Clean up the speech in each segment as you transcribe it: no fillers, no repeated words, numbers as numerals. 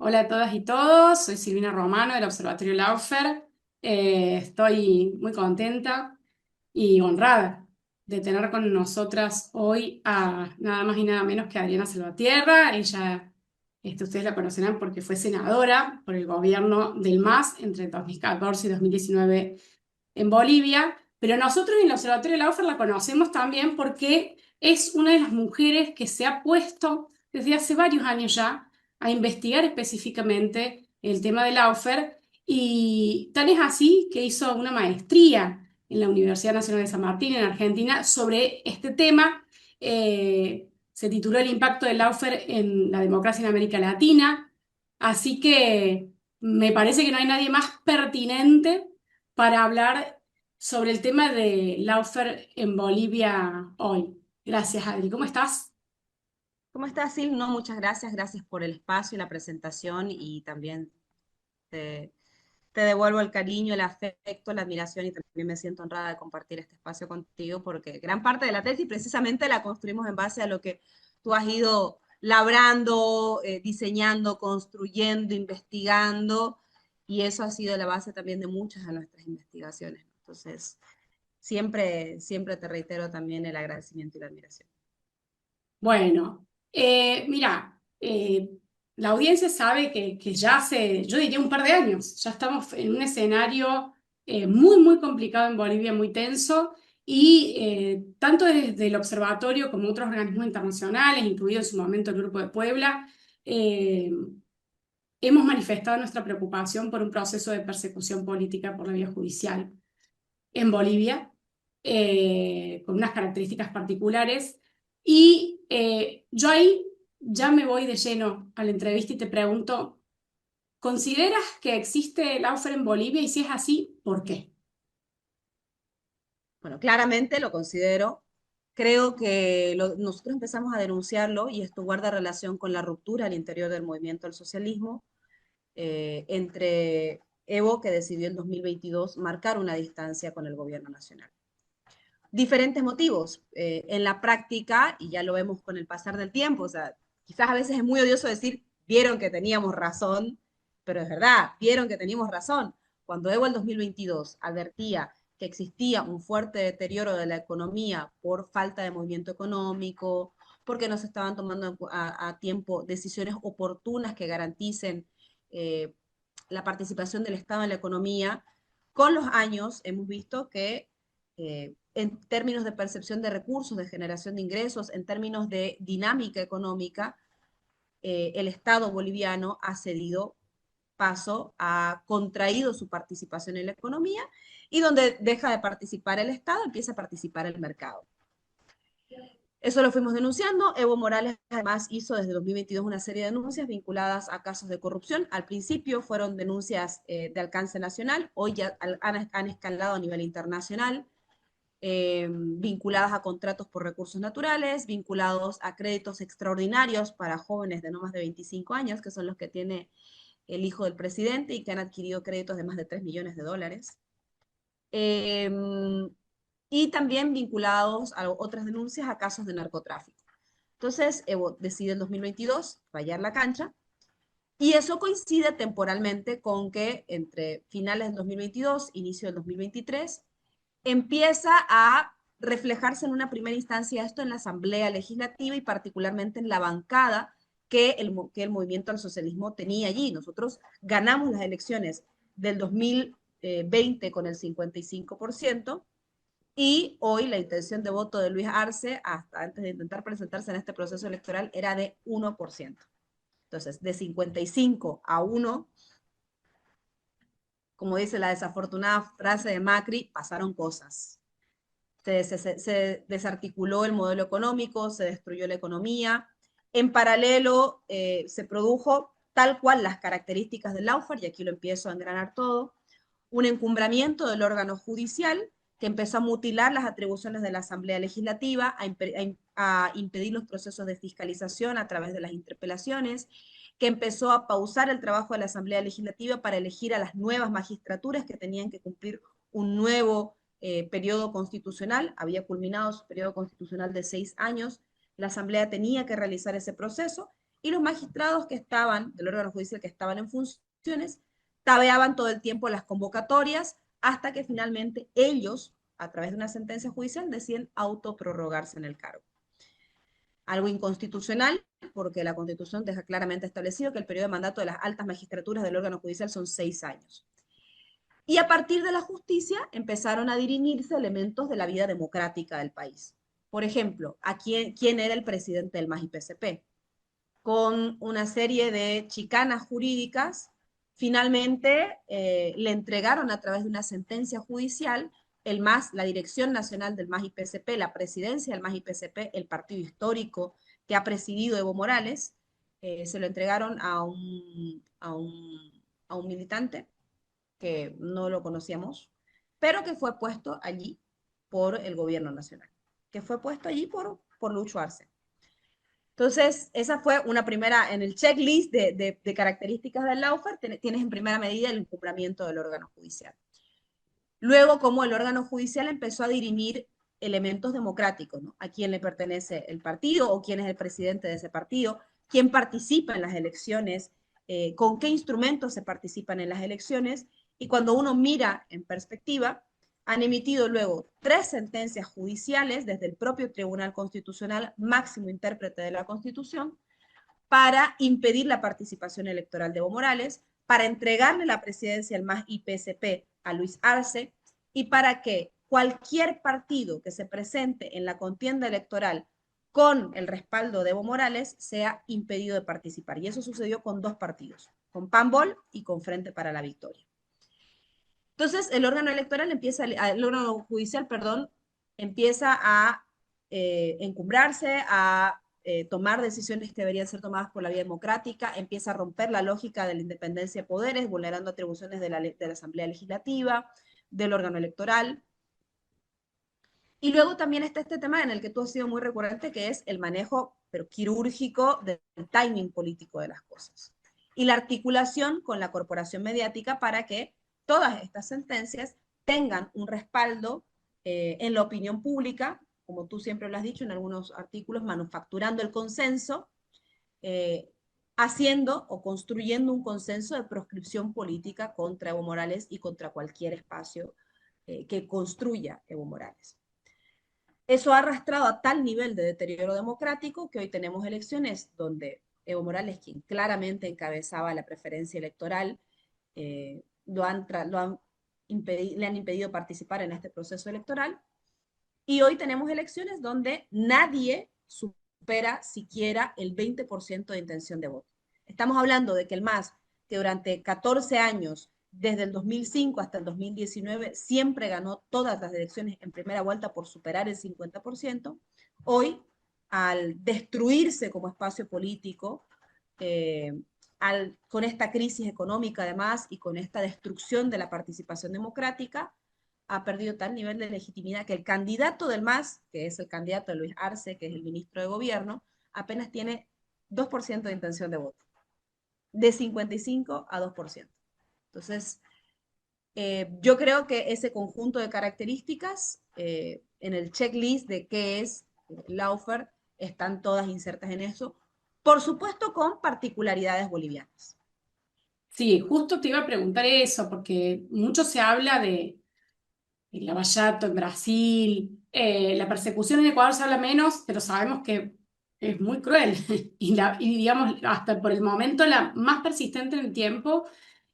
Hola a todas y todos, soy Silvina Romano del Observatorio Laufer. Estoy muy contenta y honrada de tener con nosotras hoy a nada más y nada menos que a Adriana Salvatierra. Ella, ustedes la conocerán porque fue senadora por el gobierno del MAS entre 2014 y 2019 en Bolivia, pero nosotros en el Observatorio Laufer la conocemos también porque es una de las mujeres que se ha puesto desde hace varios años ya a investigar específicamente el tema del Laufer, y tal es así que hizo una maestría en la Universidad Nacional de San Martín en Argentina sobre este tema. Se tituló El impacto del Laufer en la democracia en América Latina, así que me parece que no hay nadie más pertinente para hablar sobre el tema de Laufer en Bolivia hoy. Gracias, Adri. ¿Cómo estás? ¿Cómo estás, Sil? No, muchas gracias. Gracias por el espacio y la presentación y también te, te devuelvo el cariño, el afecto, la admiración y también me siento honrada de compartir este espacio contigo porque gran parte de la tesis precisamente la construimos en base a lo que tú has ido labrando, diseñando, construyendo, investigando y eso ha sido la base también de muchas de nuestras investigaciones. Entonces, siempre te reitero también el agradecimiento y la admiración. Bueno, mira, la audiencia sabe que ya hace, yo diría un par de años, ya estamos en un escenario muy complicado en Bolivia, muy tenso, y tanto desde el observatorio como otros organismos internacionales, incluido en su momento el Grupo de Puebla, eh, hemos manifestado nuestra preocupación por un proceso de persecución política por la vía judicial en Bolivia, con unas características particulares. Y yo ahí ya me voy de lleno a la entrevista y te pregunto, ¿consideras que existe el Lawfare en Bolivia? Y si es así, ¿por qué? Bueno, claramente lo considero. Creo que nosotros empezamos a denunciarlo y esto guarda relación con la ruptura al interior del movimiento al socialismo entre Evo, que decidió en 2022 marcar una distancia con el gobierno nacional. Diferentes motivos. En la práctica, y ya lo vemos con el pasar del tiempo, o sea, quizás a veces es muy odioso decir, vieron que teníamos razón, pero es verdad, vieron que teníamos razón. Cuando Evo en 2022 advertía que existía un fuerte deterioro de la economía por falta de movimiento económico, porque no se estaban tomando a tiempo decisiones oportunas que garanticen eh, la participación del Estado en la economía, con los años hemos visto que en términos de percepción de recursos, de generación de ingresos, en términos de dinámica económica, el Estado boliviano ha cedido paso, ha contraído su participación en la economía y donde deja de participar el Estado, empieza a participar el mercado. Eso lo fuimos denunciando. Evo Morales además hizo desde 2022 una serie de denuncias vinculadas a casos de corrupción. Al principio fueron denuncias de alcance nacional, hoy ya han escalado a nivel internacional, vinculadas a contratos por recursos naturales, vinculados a créditos extraordinarios para jóvenes de no más de 25 años, que son los que tiene el hijo del presidente y que han adquirido créditos de más de 3 millones de dólares. Eh, y también vinculados a otras denuncias a casos de narcotráfico. Entonces, Evo decide en 2022 rayar la cancha y eso coincide temporalmente con que entre finales del 2022, inicio del 2023, empieza a reflejarse en una primera instancia esto en la Asamblea Legislativa y particularmente en la bancada que el movimiento al socialismo tenía allí. Nosotros ganamos las elecciones del 2020 con el 55% y hoy la intención de voto de Luis Arce, hasta antes de intentar presentarse en este proceso electoral, era de 1%. Entonces, de 55 a 1, como dice la desafortunada frase de Macri, pasaron cosas. Se desarticuló el modelo económico, se destruyó la economía. En paralelo, se produjo tal cual las características del Lawfare, y aquí lo empiezo a engranar todo, un encumbramiento del órgano judicial que empezó a mutilar las atribuciones de la Asamblea Legislativa, a impedir los procesos de fiscalización a través de las interpelaciones, que empezó a pausar el trabajo de la Asamblea Legislativa para elegir a las nuevas magistraturas que tenían que cumplir un nuevo periodo constitucional, había culminado su periodo constitucional de 6 años, la Asamblea tenía que realizar ese proceso y los magistrados que estaban, del órgano judicial que estaban en funciones, tabeaban todo el tiempo las convocatorias hasta que finalmente ellos, a través de una sentencia judicial, deciden autoprorrogarse en el cargo. Algo inconstitucional, porque la Constitución deja claramente establecido que el periodo de mandato de las altas magistraturas del órgano judicial son 6 años. Y a partir de la justicia empezaron a dirimirse elementos de la vida democrática del país. Por ejemplo, quién era el presidente del MAS-IPCP. Con una serie de chicanas jurídicas, finalmente le entregaron a través de una sentencia judicial el MAS, la Dirección Nacional del MAS-IPCP, la presidencia del MAS-IPCP, el partido histórico que ha presidido Evo Morales, se lo entregaron a un militante que no lo conocíamos, pero que fue puesto allí por el gobierno nacional, que fue puesto allí por Lucho Arce. Entonces, esa fue una primera, en el checklist de características del lawfare, tienes en primera medida el encumbramiento del órgano judicial. Luego, como el órgano judicial empezó a dirimir elementos democráticos, ¿no? A quién le pertenece el partido o quién es el presidente de ese partido, quién participa en las elecciones, con qué instrumentos se participan en las elecciones, y cuando uno mira en perspectiva, han emitido luego 3 sentencias judiciales desde el propio Tribunal Constitucional, máximo intérprete de la Constitución, para impedir la participación electoral de Evo Morales, para entregarle la presidencia del MAS-IPCP a Luis Arce y para que cualquier partido que se presente en la contienda electoral con el respaldo de Evo Morales sea impedido de participar. Y eso sucedió con 2 partidos, con PANBOL y con Frente para la Victoria. Entonces, el órgano electoral empieza, el órgano judicial, perdón, empieza a encumbrarse, a tomar decisiones que deberían ser tomadas por la vía democrática, empieza a romper la lógica de la independencia de poderes, vulnerando atribuciones de la Asamblea Legislativa, del órgano electoral. Y luego también está este tema en el que tú has sido muy recurrente, que es el manejo, pero quirúrgico, del timing político de las cosas. Y la articulación con la corporación mediática para que todas estas sentencias tengan un respaldo en la opinión pública, como tú siempre lo has dicho en algunos artículos, manufacturando el consenso, eh, haciendo o construyendo un consenso de proscripción política contra Evo Morales y contra cualquier espacio que construya Evo Morales. Eso ha arrastrado a tal nivel de deterioro democrático que hoy tenemos elecciones donde Evo Morales, quien claramente encabezaba la preferencia electoral, le han impedido participar en este proceso electoral. Y hoy tenemos elecciones donde nadie supera siquiera el 20% de intención de voto. Estamos hablando de que el MAS, que durante 14 años, desde el 2005 hasta el 2019, siempre ganó todas las elecciones en primera vuelta por superar el 50%, hoy, al destruirse como espacio político, con esta crisis económica además y con esta destrucción de la participación democrática, ha perdido tal nivel de legitimidad que el candidato del MAS, que es el candidato de Luis Arce, que es el ministro de Gobierno, apenas tiene 2% de intención de voto, de 55 a 2%. Entonces, yo creo que ese conjunto de características en el checklist de qué es lawfare están todas insertas en eso, por supuesto con particularidades bolivianas. Sí, justo te iba a preguntar eso, porque mucho se habla de el Lavallato en Brasil, la persecución en Ecuador se habla menos, pero sabemos que es muy cruel y digamos hasta por el momento la más persistente en el tiempo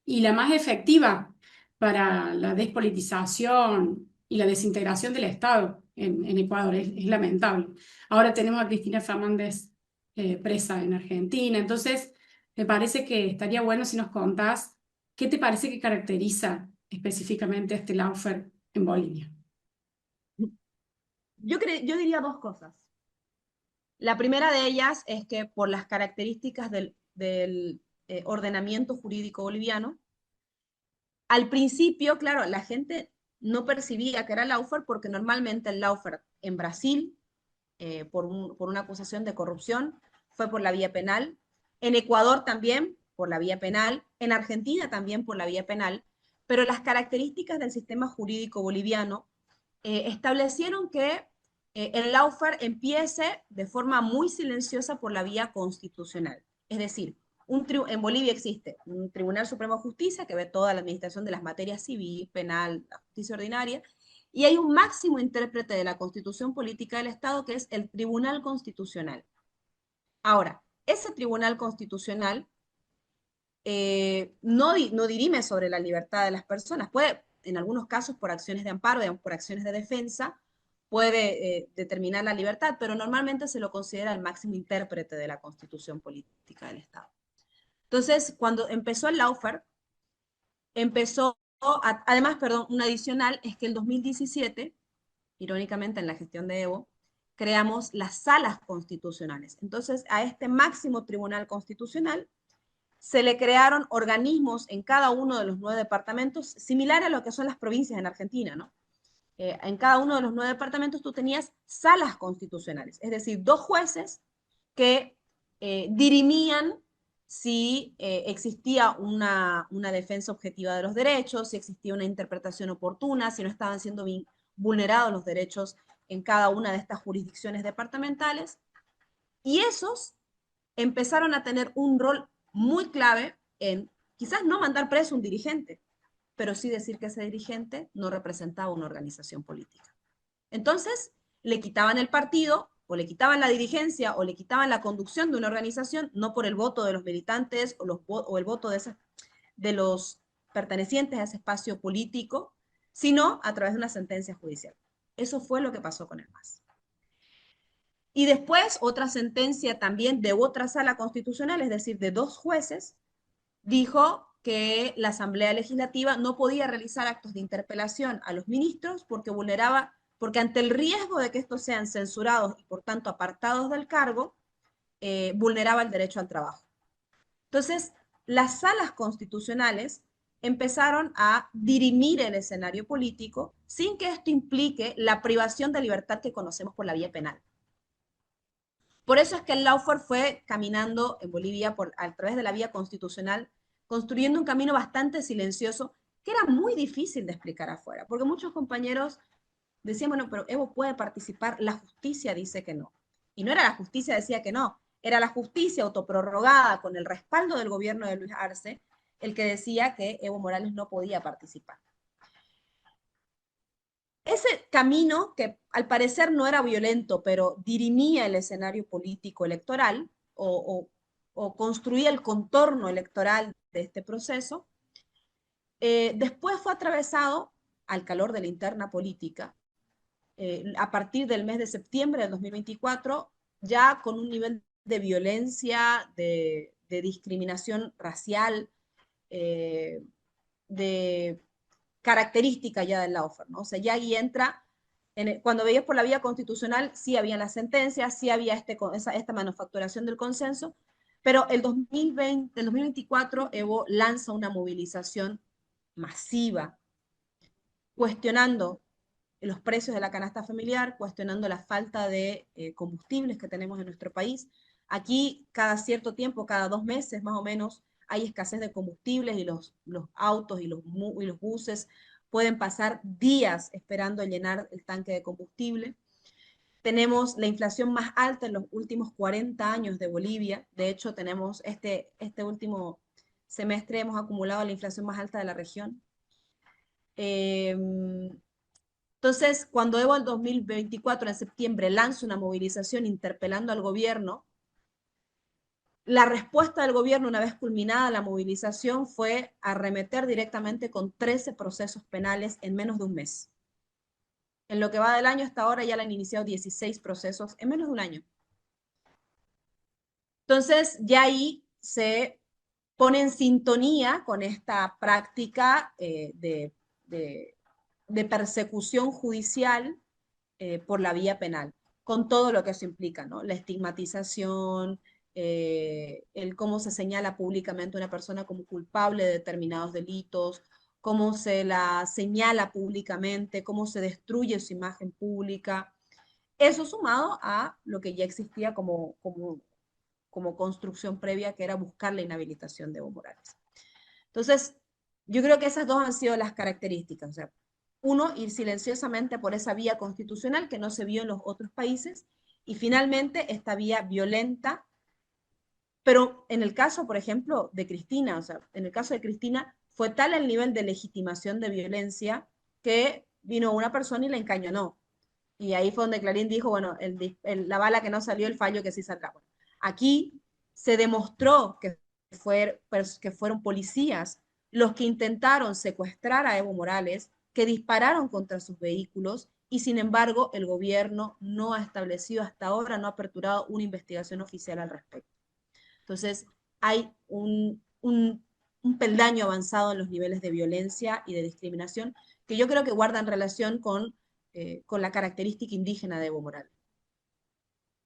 y la más efectiva para la despolitización y la desintegración del Estado en Ecuador. Es lamentable. Ahora tenemos a Cristina Fernández presa en Argentina, entonces me parece que estaría bueno si nos contás qué te parece que caracteriza específicamente este lawfare en Bolivia. Yo diría 2 cosas. La primera de ellas es que por las características del ordenamiento jurídico boliviano, al principio, claro, la gente no percibía que era lawfare porque normalmente el lawfare en Brasil, por una acusación de corrupción, fue por la vía penal, en Ecuador también por la vía penal, en Argentina también por la vía penal, pero las características del sistema jurídico boliviano establecieron que el lawfare empiece de forma muy silenciosa por la vía constitucional. Es decir, en Bolivia existe un Tribunal Supremo de Justicia que ve toda la administración de las materias civil, penal, la justicia ordinaria, y hay un máximo intérprete de la Constitución Política del Estado que es el Tribunal Constitucional. Ahora, ese Tribunal Constitucional no dirime sobre la libertad de las personas. Puede, en algunos casos, por acciones de amparo, digamos, por acciones de defensa, puede determinar la libertad, pero normalmente se lo considera el máximo intérprete de la Constitución Política del Estado. Entonces, cuando empezó el lawfare, además, perdón, un adicional es que el 2017, irónicamente en la gestión de Evo, creamos las salas constitucionales. Entonces, a este máximo tribunal constitucional se le crearon organismos en cada uno de los 9 departamentos, similar a lo que son las provincias en Argentina, ¿no? En cada uno de los 9 departamentos tú tenías salas constitucionales, es decir, 2 jueces que dirimían si existía una defensa objetiva de los derechos, si existía una interpretación oportuna, si no estaban siendo vulnerados los derechos en cada una de estas jurisdicciones departamentales. Y esos empezaron a tener un rol muy clave en quizás no mandar preso a un dirigente, pero sí decir que ese dirigente no representaba una organización política. Entonces, le quitaban el partido, o le quitaban la dirigencia, o le quitaban la conducción de una organización, no por el voto de los militantes o el voto de los pertenecientes a ese espacio político, sino a través de una sentencia judicial. Eso fue lo que pasó con el MAS. Y después otra sentencia también de otra sala constitucional, es decir, de 2 jueces, dijo que la Asamblea Legislativa no podía realizar actos de interpelación a los ministros porque ante el riesgo de que estos sean censurados y por tanto apartados del cargo, vulneraba el derecho al trabajo. Entonces, las salas constitucionales empezaron a dirimir el escenario político sin que esto implique la privación de libertad que conocemos por la vía penal. Por eso es que el lawfare fue caminando en Bolivia a través de la vía constitucional, construyendo un camino bastante silencioso que era muy difícil de explicar afuera, porque muchos compañeros decían, bueno, pero Evo puede participar, la justicia dice que no. Y no era la justicia decía que no, era la justicia autoprorrogada con el respaldo del gobierno de Luis Arce el que decía que Evo Morales no podía participar. Ese camino, que al parecer no era violento, pero dirimía el escenario político electoral o construía el contorno electoral de este proceso, después fue atravesado al calor de la interna política, a partir del mes de septiembre del 2024, ya con un nivel de violencia, de discriminación racial, de característica ya del lawfare, ¿no? O sea, ya ahí entra, cuando veías por la vía constitucional, sí había las sentencias, sí había esta manufacturación del consenso, pero el 2024 Evo lanza una movilización masiva, cuestionando los precios de la canasta familiar, cuestionando la falta de combustibles que tenemos en nuestro país. Aquí cada cierto tiempo, cada 2 meses más o menos, hay escasez de combustibles y los autos y los buses pueden pasar días esperando llenar el tanque de combustible. Tenemos la inflación más alta en los últimos 40 años de Bolivia. De hecho, tenemos este último semestre hemos acumulado la inflación más alta de la región. Entonces, cuando Evo el 2024, en septiembre, lanza una movilización interpelando al gobierno, la respuesta del gobierno, una vez culminada la movilización, fue arremeter directamente con 13 procesos penales en menos de un mes. En lo que va del año hasta ahora ya le han iniciado 16 procesos en menos de un año. Entonces, ya ahí se pone en sintonía con esta práctica de persecución judicial por la vía penal, con todo lo que eso implica, ¿no? La estigmatización, el cómo se señala públicamente a una persona como culpable de determinados delitos, cómo se la señala públicamente, cómo se destruye su imagen pública. Eso sumado a lo que ya existía como construcción previa, que era buscar la inhabilitación de Evo Morales. Entonces, yo creo que esas dos han sido las características. O sea, uno, ir silenciosamente por esa vía constitucional que no se vio en los otros países, y finalmente esta vía violenta Pero en el caso, por ejemplo, de Cristina, o sea, en el caso de Cristina, fue tal el nivel de legitimación de violencia que vino una persona y la encañonó. Y ahí fue donde Clarín dijo, bueno, la bala que no salió, el fallo que sí saldrá. Bueno, aquí se demostró que fueron policías los que intentaron secuestrar a Evo Morales, que dispararon contra sus vehículos y sin embargo el gobierno no ha establecido hasta ahora, no ha aperturado una investigación oficial al respecto. Entonces, hay un peldaño avanzado en los niveles de violencia y de discriminación que yo creo que guardan relación con la característica indígena de Evo Morales.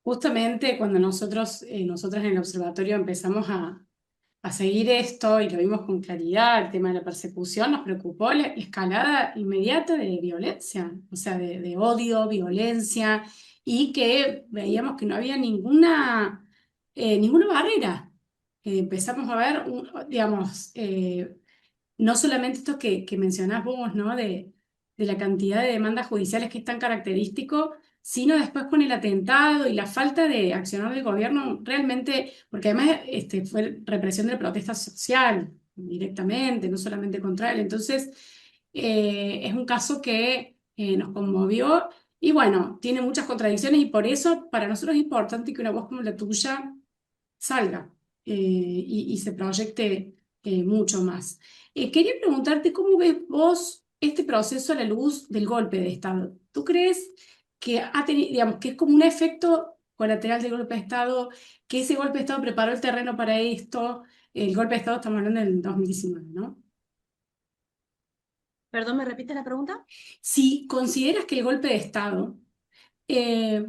Justamente cuando nosotras en el observatorio empezamos a seguir esto y lo vimos con claridad, el tema de la persecución, nos preocupó la escalada inmediata de violencia, o sea, de odio, violencia, y que veíamos que no había ninguna barrera. Empezamos a ver, digamos, no solamente esto que mencionás vos, ¿no? De la cantidad de demandas judiciales que es tan característico, sino después con el atentado y la falta de accionar del gobierno realmente, porque además fue represión de la protesta social directamente, no solamente contra él. Entonces, es un caso que nos conmovió y bueno, tiene muchas contradicciones y por eso para nosotros es importante que una voz como la tuya salga y se proyecte mucho más. Quería preguntarte cómo ves vos este proceso a la luz del golpe de Estado. ¿Tú crees que ha tenido, digamos, que es como un efecto colateral del golpe de Estado, que ese golpe de Estado preparó el terreno para esto? El golpe de Estado estamos hablando del 2019, ¿no? Perdón, ¿me repites la pregunta? Si consideras que el golpe de Estado eh,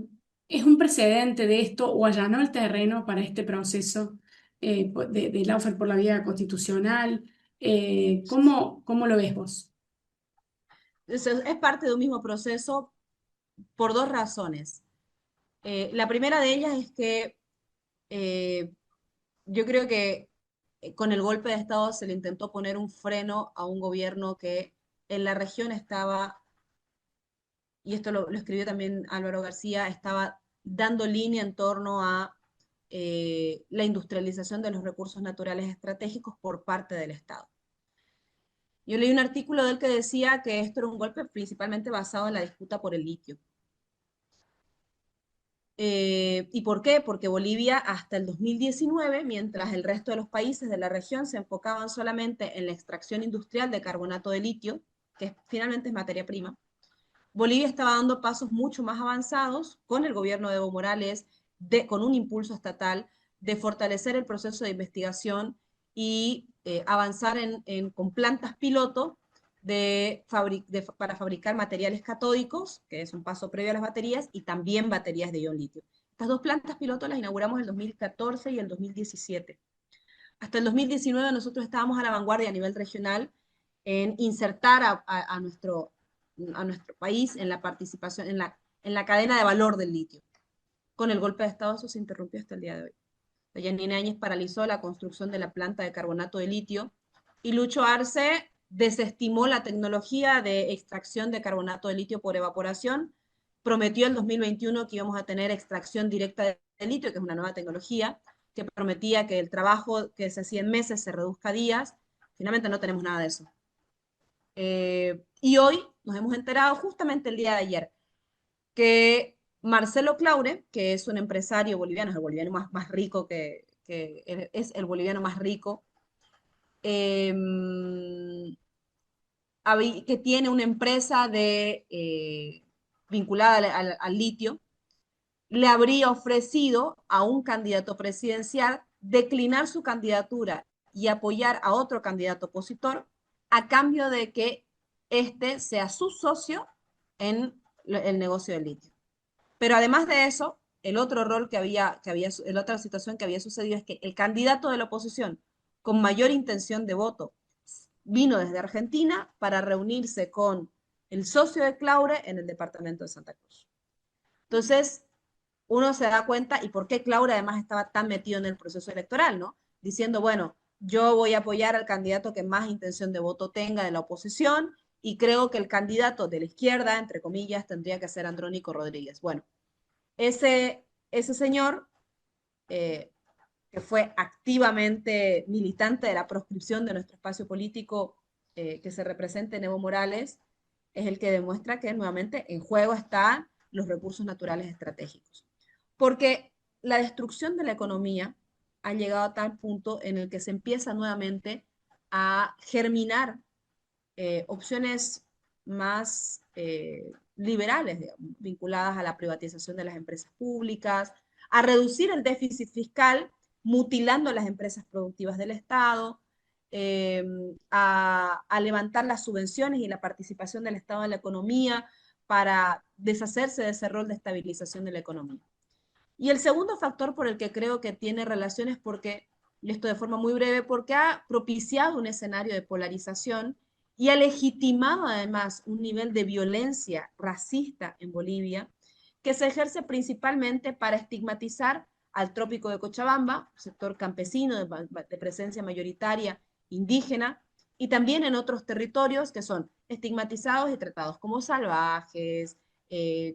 es un precedente de esto o allanó el terreno para este proceso de lawfare por la vía constitucional. ¿Cómo lo ves vos? Es parte de un mismo proceso por dos razones. La primera de ellas es que eh, yo creo que con el golpe de Estado se le intentó poner un freno a un gobierno que en la región estaba, y esto lo escribió también Álvaro García, estaba dando línea en torno a la industrialización de los recursos naturales estratégicos por parte del Estado. Yo leí un artículo de él que decía que esto era un golpe principalmente basado en la disputa por el litio. ¿Y por qué? Porque Bolivia hasta el 2019, mientras el resto de los países de la región se enfocaban solamente en la extracción industrial de carbonato de litio, que finalmente es materia prima, Bolivia estaba dando pasos mucho más avanzados con el gobierno de Evo Morales, con un impulso estatal de fortalecer el proceso de investigación y avanzar con plantas piloto para fabricar materiales catódicos, que es un paso previo a las baterías, y también baterías de ion litio. Estas dos plantas piloto las inauguramos en el 2014 y el 2017. Hasta el 2019 nosotros estábamos a la vanguardia a nivel regional en insertar a nuestro país en la participación, en la cadena de valor del litio. Con el golpe de Estado eso se interrumpió hasta el día de hoy. Yanina Áñez paralizó la construcción de la planta de carbonato de litio y Lucho Arce desestimó la tecnología de extracción de carbonato de litio por evaporación. Prometió el 2021 que íbamos a tener extracción directa de litio, que es una nueva tecnología, que prometía que el trabajo que se hacía en meses se reduzca a días. Finalmente no tenemos nada de eso. Y hoy nos hemos enterado justamente el día de ayer que Marcelo Claure, que es un empresario boliviano, es el boliviano más rico es el boliviano más rico, eh, que tiene una empresa vinculada al litio, le habría ofrecido a un candidato presidencial declinar su candidatura y apoyar a otro candidato opositor a cambio de que éste sea su socio en el negocio del litio. Pero además de eso, el otro rol la otra situación que había sucedido es que el candidato de la oposición con mayor intención de voto vino desde Argentina para reunirse con el socio de Claure en el departamento de Santa Cruz. Entonces, uno se da cuenta y por qué Claure además estaba tan metido en el proceso electoral, ¿no? Diciendo, bueno, yo voy a apoyar al candidato que más intención de voto tenga de la oposición y creo que el candidato de la izquierda, entre comillas, tendría que ser Andrónico Rodríguez. Bueno, ese señor, eh, que fue activamente militante de la proscripción de nuestro espacio político, que se representa en Evo Morales, es el que demuestra que nuevamente en juego están los recursos naturales estratégicos. Porque la destrucción de la economía ha llegado a tal punto en el que se empieza nuevamente a germinar opciones más liberales, digamos, vinculadas a la privatización de las empresas públicas, a reducir el déficit fiscal, mutilando las empresas productivas del Estado, eh, a levantar las subvenciones y la participación del Estado en la economía para deshacerse de ese rol de estabilización de la economía. Y el segundo factor por el que creo que tiene relación es porque, y esto de forma muy breve, porque ha propiciado un escenario de polarización y ha legitimado además un nivel de violencia racista en Bolivia que se ejerce principalmente para estigmatizar al trópico de Cochabamba, sector campesino de presencia mayoritaria indígena, y también en otros territorios que son estigmatizados y tratados como salvajes,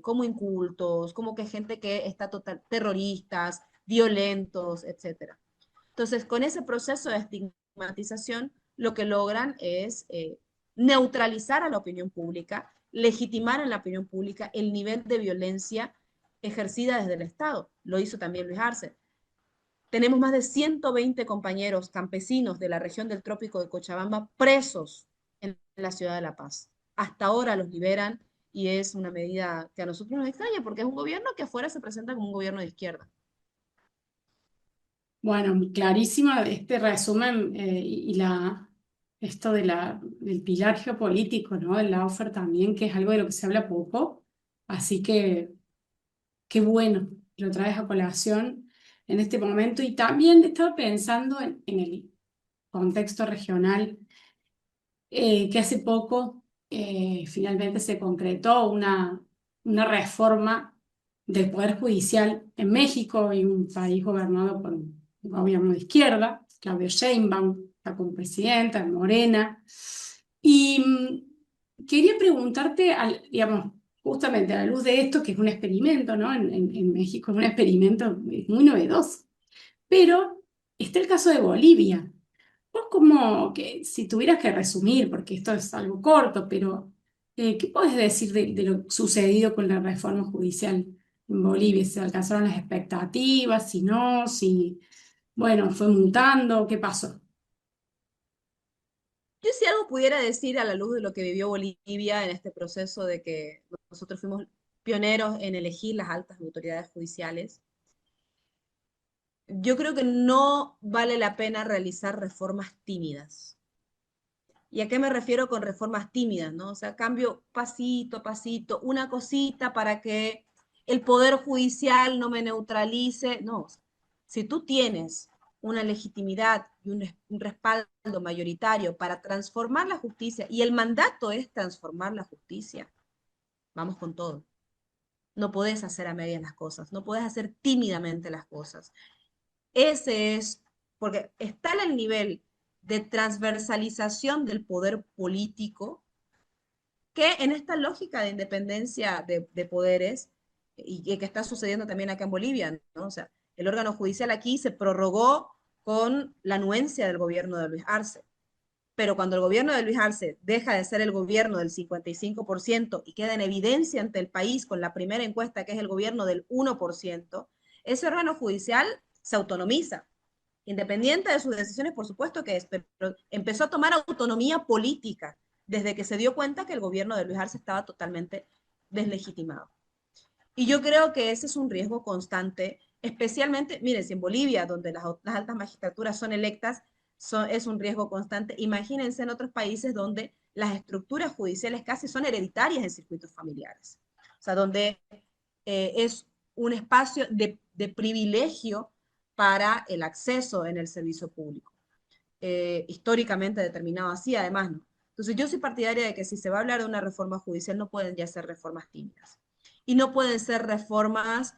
como incultos, como que gente que está total, terroristas, violentos, etcétera. Entonces, con ese proceso de estigmatización, lo que logran es neutralizar a la opinión pública, legitimar en la opinión pública el nivel de violencia ejercida desde el Estado. Lo hizo también Luis Arce. Tenemos más de 120 compañeros campesinos de la región del Trópico de Cochabamba presos en la ciudad de La Paz. Hasta ahora los liberan y es una medida que a nosotros nos extraña porque es un gobierno que afuera se presenta como un gobierno de izquierda. Bueno, clarísima este resumen esto del pilar geopolítico, ¿no? El Laufer también, que es algo de lo que se habla poco. Así que qué bueno, lo traes a colación en este momento. Y también estaba pensando en el contexto regional, que hace poco finalmente se concretó una reforma del Poder Judicial en México, y un país gobernado por un gobierno de izquierda. Claudia Sheinbaum está como presidenta, en Morena. Y quería preguntarte, digamos, justamente a la luz de esto, que es un experimento, ¿no? En México es un experimento muy novedoso. Pero está el caso de Bolivia. Vos como que si tuvieras que resumir, porque esto es algo corto, pero ¿qué podés decir de lo sucedido con la reforma judicial en Bolivia? ¿Se alcanzaron las expectativas? Si no, si, bueno, fue mutando, ¿qué pasó? Yo si algo pudiera decir a la luz de lo que vivió Bolivia en este proceso de que nosotros fuimos pioneros en elegir las altas autoridades judiciales, yo creo que no vale la pena realizar reformas tímidas. ¿Y a qué me refiero con reformas tímidas, no? O sea, cambio pasito a pasito, una cosita para que el poder judicial no me neutralice. No, si tú tienes una legitimidad y un respaldo mayoritario para transformar la justicia, y el mandato es transformar la justicia, vamos con todo. No podés hacer a medias las cosas, no podés hacer tímidamente las cosas. Ese es, porque está en el nivel de transversalización del poder político, que en esta lógica de independencia de poderes, y que está sucediendo también acá en Bolivia, ¿no? O sea, el órgano judicial aquí se prorrogó con la anuencia del gobierno de Luis Arce. Pero cuando el gobierno de Luis Arce deja de ser el gobierno del 55% y queda en evidencia ante el país con la primera encuesta, que es el gobierno del 1%, ese órgano judicial se autonomiza, independiente de sus decisiones, por supuesto que es, pero empezó a tomar autonomía política desde que se dio cuenta que el gobierno de Luis Arce estaba totalmente deslegitimado. Y yo creo que ese es un riesgo constante, especialmente, miren, si en Bolivia, donde las altas magistraturas son electas, es un riesgo constante. Imagínense en otros países donde las estructuras judiciales casi son hereditarias en circuitos familiares. O sea, donde es un espacio de privilegio para el acceso en el servicio público, históricamente determinado así, además, ¿no? Entonces yo soy partidaria de que si se va a hablar de una reforma judicial no pueden ya ser reformas tímidas y no pueden ser reformas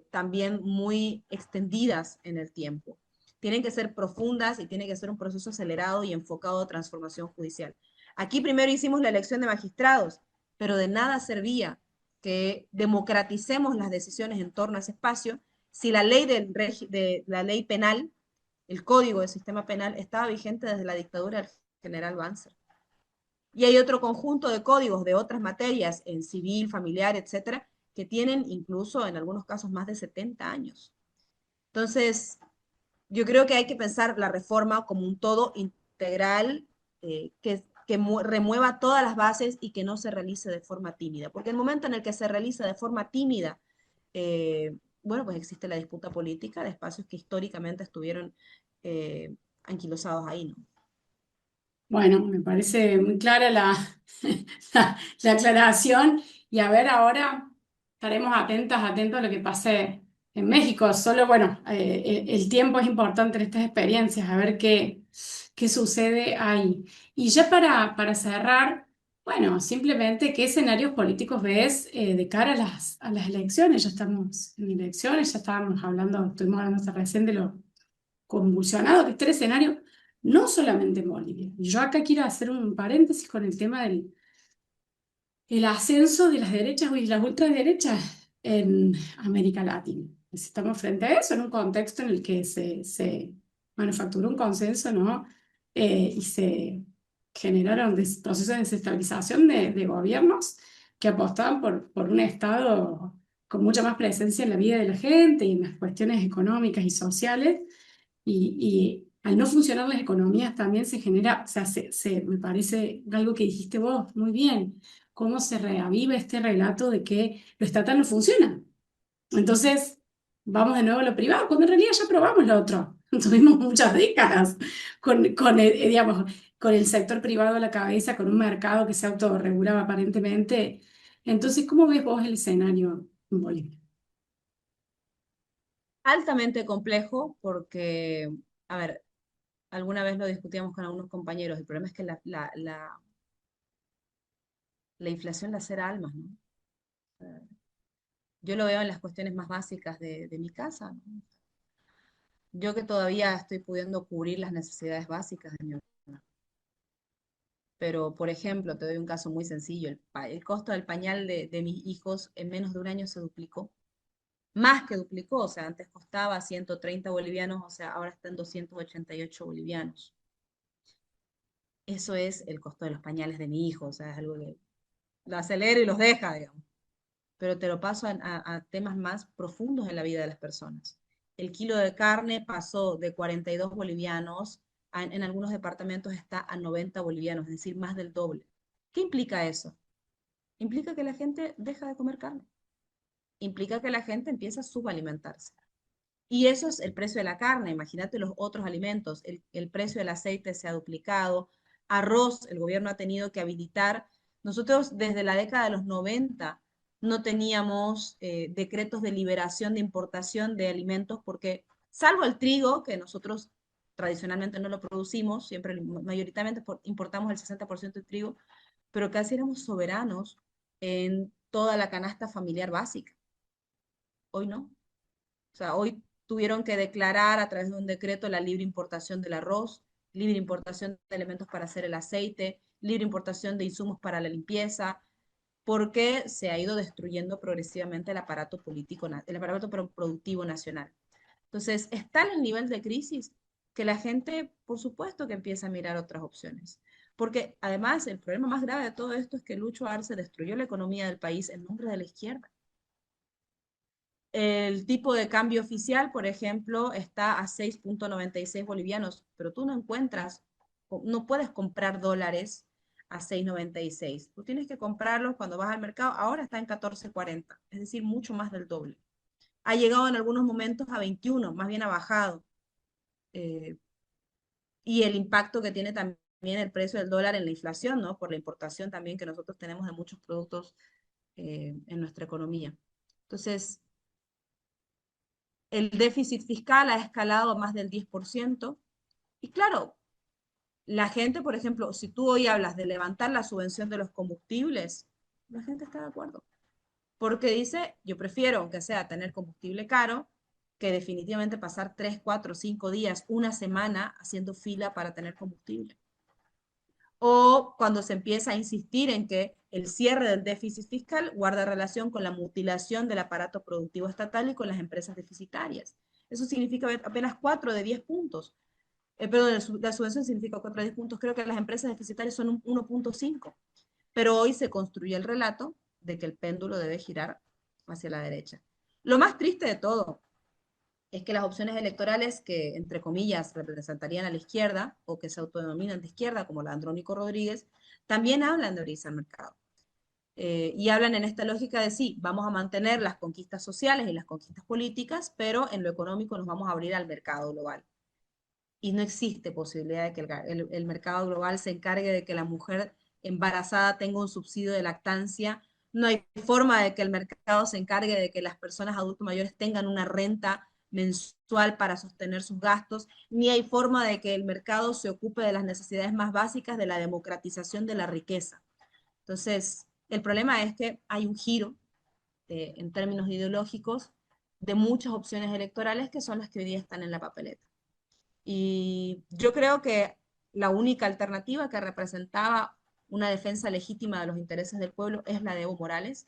también muy extendidas en el tiempo. Tienen que ser profundas y tiene que ser un proceso acelerado y enfocado a transformación judicial. Aquí primero hicimos la elección de magistrados, pero de nada servía que democraticemos las decisiones en torno a ese espacio si la ley, la ley penal, el código del sistema penal, estaba vigente desde la dictadura del general Banzer. Y hay otro conjunto de códigos de otras materias, en civil, familiar, etcétera, que tienen incluso en algunos casos más de 70 años. Entonces, yo creo que hay que pensar la reforma como un todo integral, que remueva todas las bases y que no se realice de forma tímida. Porque el momento en el que se realiza de forma tímida, bueno, pues existe la disputa política de espacios que históricamente estuvieron anquilosados ahí, ¿no? Bueno, me parece muy clara la aclaración y a ver, ahora estaremos atentos a lo que pase en México. Solo, bueno, el tiempo es importante en estas experiencias, a ver qué sucede ahí. Y ya para cerrar, bueno, simplemente qué escenarios políticos ves de cara a las elecciones. Ya estamos en elecciones, ya estuvimos hablando hasta recién de lo convulsionado que está el escenario, no solamente en Bolivia. Yo acá quiero hacer un paréntesis con el tema del el ascenso de las derechas y las ultraderechas en América Latina. Estamos frente a eso en un contexto en el que se manufacturó un consenso, ¿no? Y se generaron procesos de desestabilización de gobiernos que apostaban por un Estado con mucha más presencia en la vida de la gente y en las cuestiones económicas y sociales y al no funcionar las economías también se genera, o sea, me parece algo que dijiste vos muy bien, cómo se reaviva este relato de que lo estatal no funciona. Entonces, vamos de nuevo a lo privado, cuando en realidad ya probamos lo otro. Tuvimos muchas décadas digamos, con el sector privado a la cabeza, con un mercado que se autorregulaba aparentemente. Entonces, ¿cómo ves vos el escenario en Bolivia? Altamente complejo porque, a ver, alguna vez lo discutíamos con algunos compañeros, el problema es que la inflación lacera almas, ¿no? Yo lo veo en las cuestiones más básicas de mi casa, ¿no? Yo que todavía estoy pudiendo cubrir las necesidades básicas de mi hogar. Pero, por ejemplo, te doy un caso muy sencillo. El costo del pañal de mis hijos en menos de un año se duplicó. Más que duplicó, o sea, antes costaba 130 bolivianos, o sea, ahora está en 288 bolivianos. Eso es el costo de los pañales de mi hijo, o sea, es algo que lo acelera y los deja, digamos. Pero te lo paso a temas más profundos en la vida de las personas. El kilo de carne pasó de 42 bolivianos, en algunos departamentos está a 90 bolivianos, es decir, más del doble. ¿Qué implica eso? Implica que la gente deja de comer carne. Implica que la gente empieza a subalimentarse. Y eso es el precio de la carne. Imagínate los otros alimentos. El precio del aceite se ha duplicado. Arroz, el gobierno ha tenido que habilitar. Nosotros desde la década de los 90 no teníamos decretos de liberación de importación de alimentos porque, salvo el trigo, que nosotros tradicionalmente no lo producimos, siempre mayoritariamente importamos el 60% de trigo, pero casi éramos soberanos en toda la canasta familiar básica. Hoy no. O sea, hoy tuvieron que declarar a través de un decreto la libre importación del arroz, libre importación de elementos para hacer el aceite, libre importación de insumos para la limpieza, porque se ha ido destruyendo progresivamente el aparato político, el aparato productivo nacional. Entonces, es tal el nivel de crisis que la gente, por supuesto, que empieza a mirar otras opciones. Porque además, el problema más grave de todo esto es que Lucho Arce destruyó la economía del país en nombre de la izquierda. El tipo de cambio oficial, por ejemplo, está a 6.96 bolivianos, pero tú no encuentras, no puedes comprar dólares a 6.96. Tú tienes que comprarlos cuando vas al mercado. Ahora está en 14.40, es decir, mucho más del doble. Ha llegado en algunos momentos a 21, más bien ha bajado. Eh, y el impacto que tiene también el precio del dólar en la inflación, ¿no? Por la importación también que nosotros tenemos de muchos productos en nuestra economía. Entonces, el déficit fiscal ha escalado a más del 10%. Y claro, la gente, por ejemplo, si tú hoy hablas de levantar la subvención de los combustibles, la gente está de acuerdo. Porque dice, yo prefiero, aunque sea tener combustible caro, que definitivamente pasar 3, 4, 5 días, una semana haciendo fila para tener combustible. O cuando se empieza a insistir en que El cierre del déficit fiscal guarda relación con la mutilación del aparato productivo estatal y con las empresas deficitarias. Eso significa apenas 4 de 10 puntos. Perdón, la subvención significa 4 de 10 puntos. Creo que las empresas deficitarias son un 1,5. Pero hoy se construye el relato de que el péndulo debe girar hacia la derecha. Lo más triste de todo es que las opciones electorales que, entre comillas, representarían a la izquierda o que se autodenominan de izquierda, como la de Andrónico Rodríguez, también hablan de abrirse al mercado. Y hablan en esta lógica de sí, vamos a mantener las conquistas sociales y las conquistas políticas, pero en lo económico nos vamos a abrir al mercado global. Y no existe posibilidad de que el mercado global se encargue de que la mujer embarazada tenga un subsidio de lactancia. No hay forma de que el mercado se encargue de que las personas adultos mayores tengan una renta mensual para sostener sus gastos, ni hay forma de que el mercado se ocupe de las necesidades más básicas de la democratización de la riqueza. Entonces, el problema es que hay un giro en términos ideológicos de muchas opciones electorales que son las que hoy día están en la papeleta. Y yo creo que la única alternativa que representaba una defensa legítima de los intereses del pueblo es la de Evo Morales.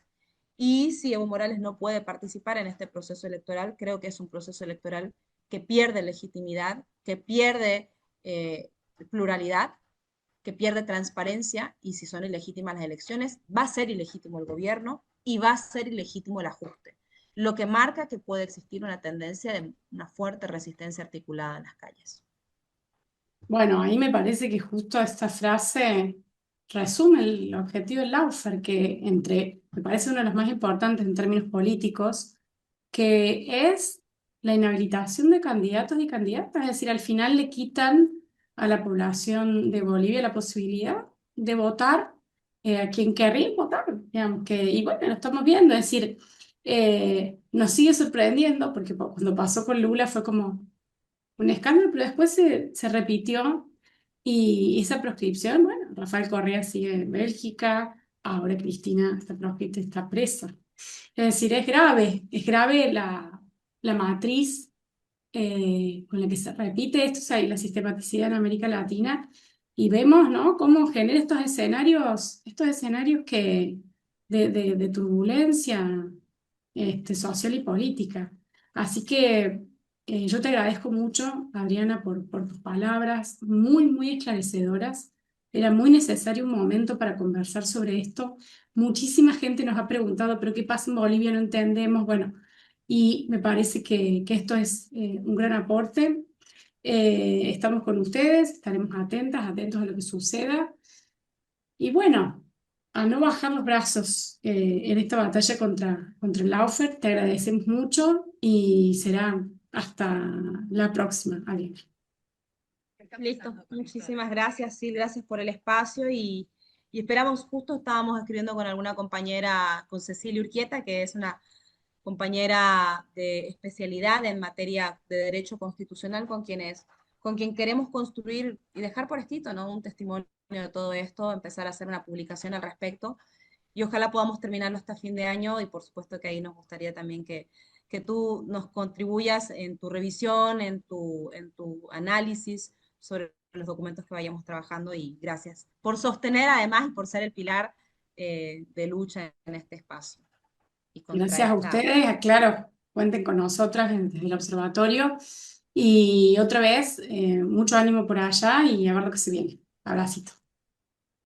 Y si Evo Morales no puede participar en este proceso electoral, creo que es un proceso electoral que pierde legitimidad, que pierde pluralidad, que pierde transparencia, y si son ilegítimas las elecciones, va a ser ilegítimo el gobierno y va a ser ilegítimo el ajuste, lo que marca que puede existir una tendencia de una fuerte resistencia articulada en las calles. Bueno, ahí me parece que justo esta frase resume el objetivo del Laufer, que me parece uno de los más importantes en términos políticos, que es la inhabilitación de candidatos y candidatas. Es decir, al final le quitan a la población de Bolivia la posibilidad de votar a quien querría votar, digamos, y bueno, lo estamos viendo. Es decir, nos sigue sorprendiendo porque cuando pasó con Lula fue como un escándalo, pero después se repitió y esa proscripción, bueno, Rafael Correa sigue en Bélgica, ahora Cristina está proscripta, está presa. Es decir, es grave la matriz con la que se repite esto, o sea, y la sistematicidad en América Latina, y vemos, ¿no?, cómo genera estos escenarios de turbulencia social y política. Así que yo te agradezco mucho, Adriana, por tus palabras muy, muy esclarecedoras. Era muy necesario un momento para conversar sobre esto. Muchísima gente nos ha preguntado, ¿pero qué pasa en Bolivia? No entendemos. Bueno, y me parece que esto es un gran aporte. Estamos con ustedes, estaremos atentos a lo que suceda. Y bueno, a no bajar los brazos en esta batalla contra el Laufer, te agradecemos mucho y será hasta la próxima. Adiós. Listo, muchísimas gracias, sí, gracias por el espacio y esperamos, justo estábamos escribiendo con alguna compañera, con Cecilia Urquieta, que es una compañera de especialidad en materia de derecho constitucional con quien queremos construir y dejar por escrito, ¿no?, un testimonio de todo esto, empezar a hacer una publicación al respecto y ojalá podamos terminarlo hasta fin de año y por supuesto que ahí nos gustaría también que tú nos contribuyas en tu revisión, en tu análisis sobre los documentos que vayamos trabajando y gracias por sostener además y por ser el pilar de lucha en este espacio y contra Gracias a esta. ustedes, claro, cuenten con nosotras desde el observatorio. Y otra vez, mucho ánimo por allá y a ver lo que se viene. Abracito.